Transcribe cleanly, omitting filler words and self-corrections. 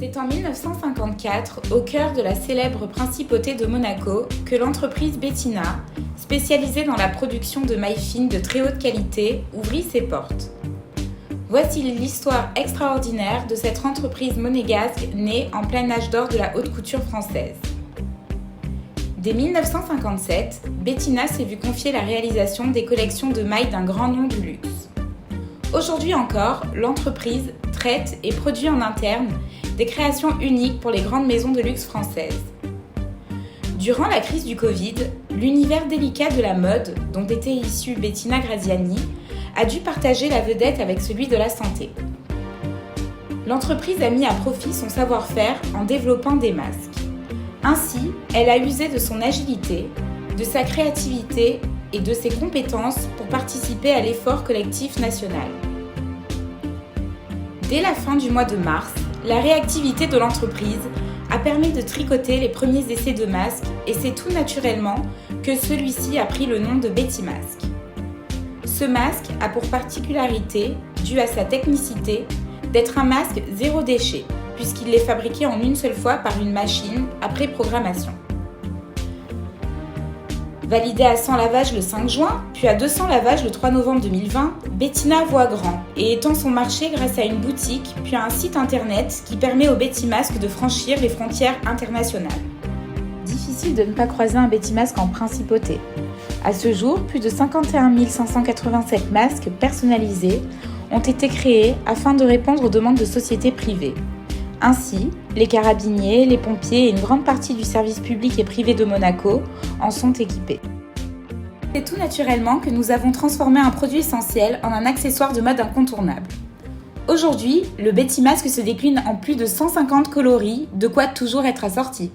C'est en 1954, au cœur de la célèbre principauté de Monaco, que l'entreprise Bettina, spécialisée dans la production de mailles fines de très haute qualité, ouvrit ses portes. Voici l'histoire extraordinaire de cette entreprise monégasque née en plein âge d'or de la haute couture française. Dès 1957, Bettina s'est vu confier la réalisation des collections de mailles d'un grand nom du luxe. Aujourd'hui encore, l'entreprise traite et produit en interne des créations uniques pour les grandes maisons de luxe françaises. Durant la crise du Covid, l'univers délicat de la mode, dont était issue Bettina Graziani, a dû partager la vedette avec celui de la santé. L'entreprise a mis à profit son savoir-faire en développant des masques. Ainsi, elle a usé de son agilité, de sa créativité et de ses compétences pour participer à l'effort collectif national. Dès la fin du mois de mars, la réactivité de l'entreprise a permis de tricoter les premiers essais de masques et c'est tout naturellement que celui-ci a pris le nom de Betty Masque. Ce masque a pour particularité, due à sa technicité, d'être un masque zéro déchet, puisqu'il est fabriqué en une seule fois par une machine après programmation. Validé à 100 lavages le 5 juin, puis à 200 lavages le 3 novembre 2020, Bettina voit grand et étend son marché grâce à une boutique, puis à un site internet qui permet au Betty Masque de franchir les frontières internationales. Difficile de ne pas croiser un Betty Masque en principauté. À ce jour, plus de 51 587 masques personnalisés ont été créés afin de répondre aux demandes de sociétés privées. Ainsi, les carabiniers, les pompiers et une grande partie du service public et privé de Monaco en sont équipés. C'est tout naturellement que nous avons transformé un produit essentiel en un accessoire de mode incontournable. Aujourd'hui, le Betty Masque se décline en plus de 150 coloris, de quoi toujours être assorti.